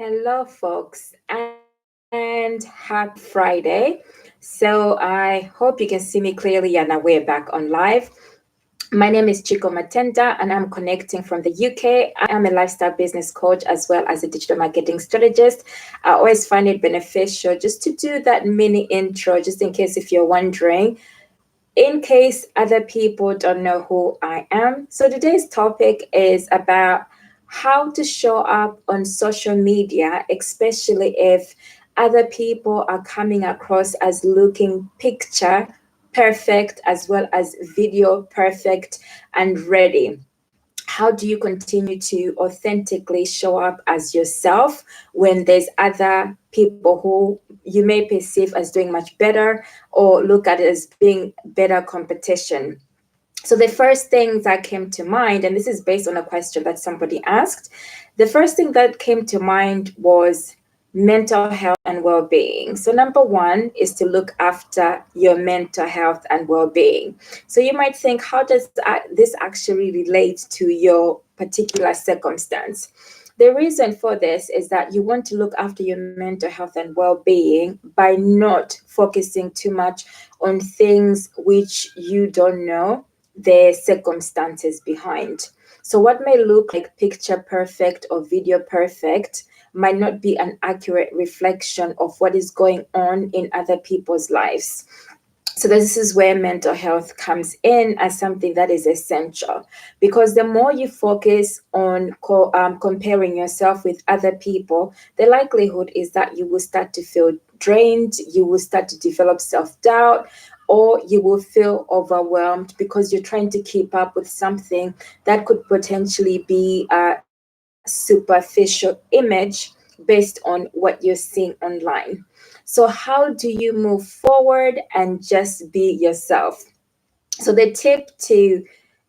Hello, folks, and happy Friday. So, I hope you can see me clearly and now we're back on live. My name is Chiko Matenda, and I'm connecting from the UK. I am a lifestyle business coach as well as a digital marketing strategist. I always find it beneficial just to do that mini intro, just in case if you're wondering, in case other people don't know who I am. So today's topic is about how to show up on social media, especially if other people are coming across as looking picture perfect as well as video perfect and ready. How do you continue to authentically show up as yourself when there's other people who you may perceive as doing much better or look at it as being better competition? So the first thing that came to mind, and this is based on a question that somebody asked, the first thing that came to mind was mental health and well-being. So number one is to look after your mental health and well-being. So you might think, how does this actually relate to your particular circumstance? The reason for this is that you want to look after your mental health and well-being by not focusing too much on things which you don't know the circumstances behind. So, what may look like picture perfect or video perfect might not be an accurate reflection of what is going on in other people's lives. So this is where mental health comes in as something that is essential, because the more you focus on comparing yourself with other people, the likelihood is that you will start to feel drained, you will start to develop self-doubt, or you will feel overwhelmed because you're trying to keep up with something that could potentially be a superficial image based on what you're seeing online. So, how do you move forward and just be yourself? So, the tip to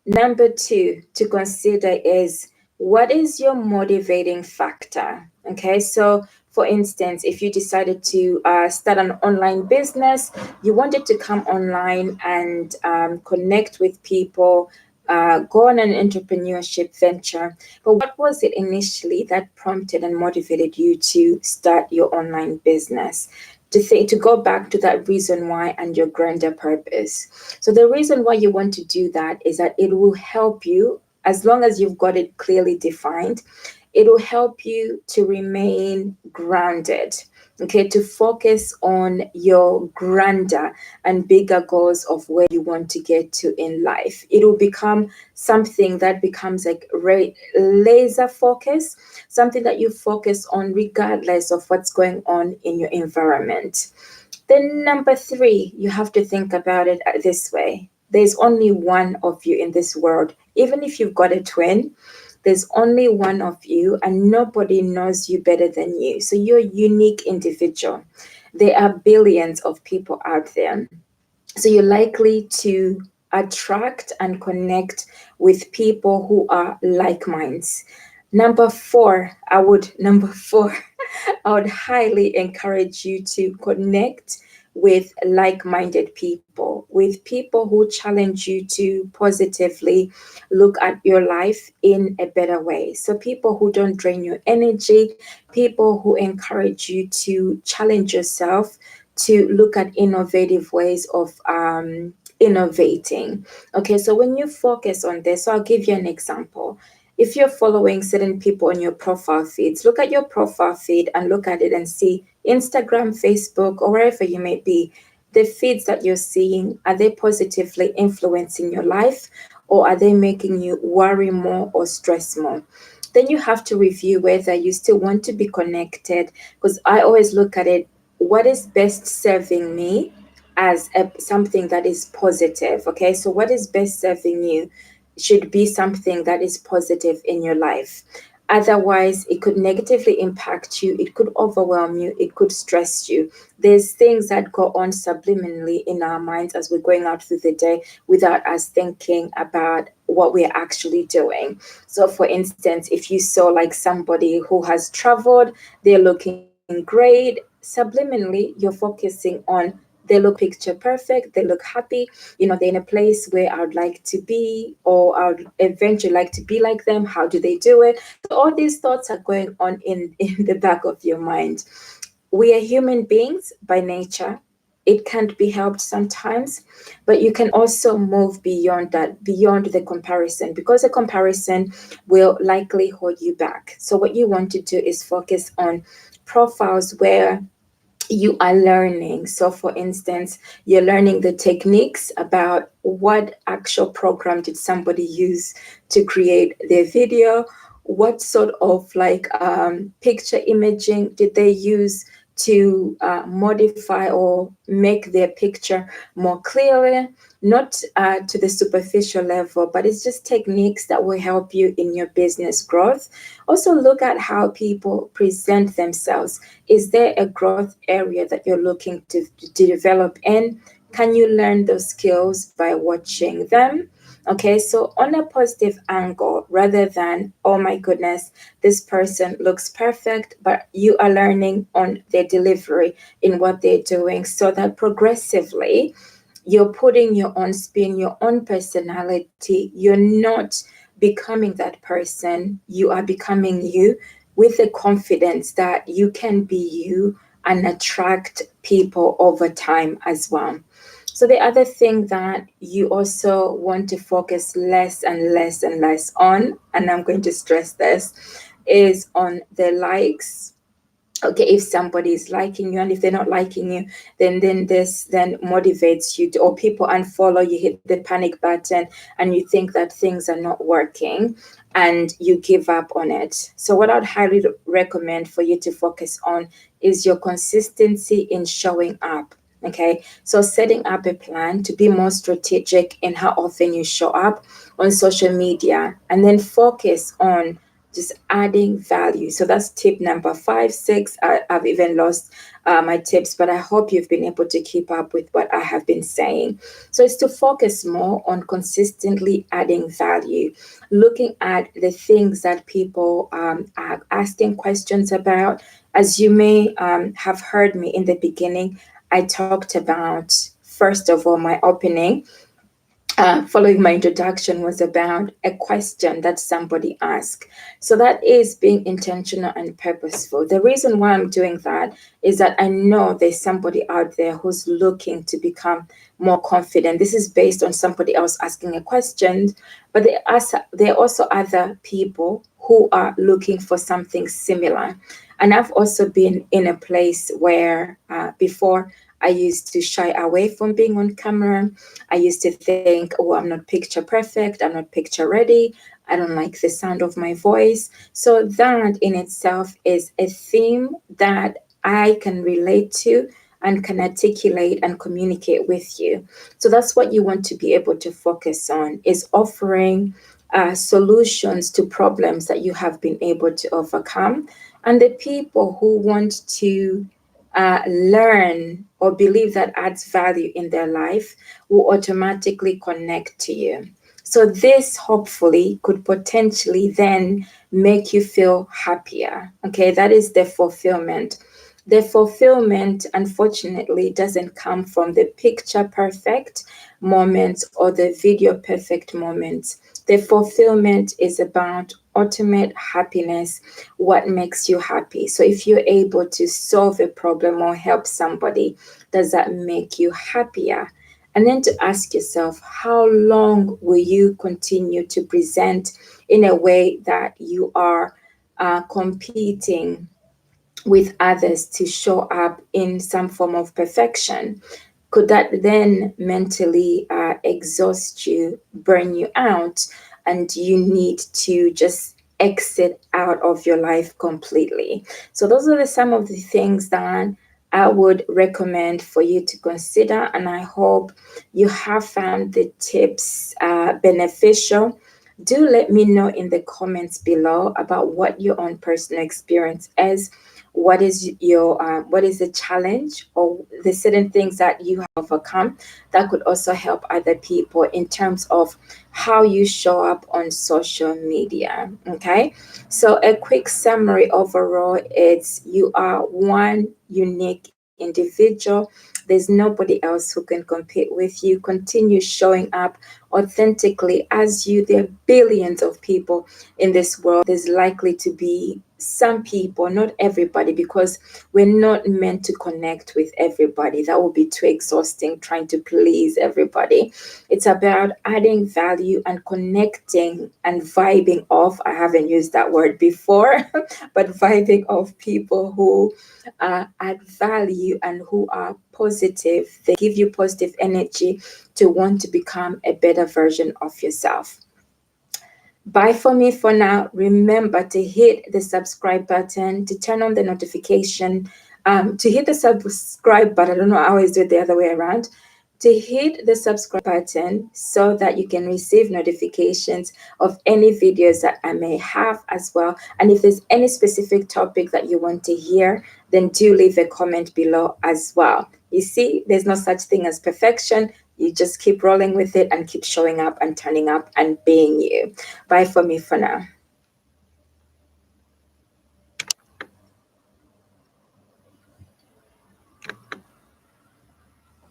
number two to consider is, what is your motivating factor? Okay, so for instance, if you decided to start an online business, you wanted to come online and connect with people, go on an entrepreneurship venture. But what was it initially that prompted and motivated you to start your online business? To go back to that reason why and your grander purpose. So the reason why you want to do that is that it will help you, as long as you've got it clearly defined, it will help you to remain grounded. Okay, to focus on your grander and bigger goals of where you want to get to in life. It will become something that becomes like laser focus, something that you focus on regardless of what's going on in your environment. Then, number three, you have to think about it this way: there's only one of you in this world. Even if you've got a twin, there's only one of you, and nobody knows you better than you. So you're a unique individual. There are billions of people out there. So you're likely to attract and connect with people who are like minds. Number four, I would highly encourage you to connect with like-minded people, with people who challenge you to positively look at your life in a better way. So people who don't drain your energy, people who encourage you to challenge yourself, to look at innovative ways of innovating. Okay, so when you focus on this, so I'll give you an example. If you're following certain people on your profile feeds, look at your profile feed and look at it and see Instagram, Facebook, or wherever you may be. The feeds that you're seeing, are they positively influencing your life, or are they making you worry more or stress more? Then you have to review whether you still want to be connected, because I always look at it, what is best serving me as something that is positive. Okay, so what is best serving you should be something that is positive in your life. Otherwise, it could negatively impact you, it could overwhelm you, it could stress you. There's things that go on subliminally in our minds as we're going out through the day without us thinking about what we're actually doing. So, for instance, if you saw like somebody who has traveled, they're looking great, subliminally, you're focusing on they look picture perfect, they look happy, they're in a place where I would like to be, or I would eventually like to be like them. How do they do it? So all these thoughts are going on in the back of your mind. We are human beings by nature. It can't be helped sometimes, but you can also move beyond that, beyond the comparison, because the comparison will likely hold you back. So, what you want to do is focus on profiles where you are learning. So, for instance, you're learning the techniques about what actual program did somebody use to create their video, what sort of picture imaging did they use to modify or make their picture more clearly, not to the superficial level, but it's just techniques that will help you in your business growth. Also, look at how people present themselves. Is there a growth area that you're looking to develop in? Can you learn those skills by watching them? Okay, so on a positive angle, rather than, oh my goodness, this person looks perfect, but you are learning on their delivery in what they're doing, so that progressively you're putting your own spin, your own personality. You're not becoming that person, you are becoming you, with the confidence that you can be you and attract people over time as well. So the other thing that you also want to focus less and less and less on, and I'm going to stress this, is on the likes. Okay, if somebody is liking you, and if they're not liking you, then this then motivates you to, or people unfollow you, hit the panic button, and you think that things are not working, and you give up on it. So what I'd highly recommend for you to focus on is your consistency in showing up. Okay, so setting up a plan to be more strategic in how often you show up on social media, and then focus on just adding value. So that's tip number 5, 6. I've even lost my tips, but I hope you've been able to keep up with what I have been saying. So it's to focus more on consistently adding value, looking at the things that people are asking questions about. As you may have heard me in the beginning, I talked about, first of all, my opening following my introduction was about a question that somebody asked. So that is being intentional and purposeful. The reason why I'm doing that is that I know there's somebody out there who's looking to become more confident. This is based on somebody else asking a question, but there are also other people who are looking for something similar. And I've also been in a place where before I used to shy away from being on camera. I used to think, oh, I'm not picture perfect, I'm not picture ready, I don't like the sound of my voice. So that in itself is a theme that I can relate to and can articulate and communicate with you. So that's what you want to be able to focus on, is offering solutions to problems that you have been able to overcome. And the people who want to learn or believe that adds value in their life will automatically connect to you. So, this hopefully could potentially then make you feel happier. Okay, that is the fulfillment. The fulfillment, unfortunately, doesn't come from the picture perfect moments or the video perfect moments. The fulfillment is about ultimate happiness, what makes you happy. So if you're able to solve a problem or help somebody, does that make you happier? And then to ask yourself, how long will you continue to present in a way that you are competing with others to show up in some form of perfection? Could that then mentally exhaust you, burn you out, and you need to just exit out of your life completely? So those are some of the things that I would recommend for you to consider, and I hope you have found the tips beneficial. Do let me know in the comments below about what your own personal experience is. What is the challenge or the certain things that you have overcome that could also help other people in terms of how you show up on social media? Okay, so a quick summary overall, it's you are one unique individual There's nobody else who can compete with you. Continue showing up authentically as you. There are billions of people in this world. There's likely to be some people, not everybody, because we're not meant to connect with everybody. That would be too exhausting trying to please everybody. It's about adding value and connecting and vibing off. I haven't used that word before, but vibing off people who add value and who are positive. They give you positive energy to want to become a better version of yourself. Bye for me for now. Remember to hit the subscribe button, to turn on the notification, to hit the subscribe button. I don't know, I always do it the other way around. To hit the subscribe button so that you can receive notifications of any videos that I may have as well. And if there's any specific topic that you want to hear, then do leave a comment below as well. You see, there's no such thing as perfection. You just keep rolling with it and keep showing up and turning up and being you. Bye for me for now.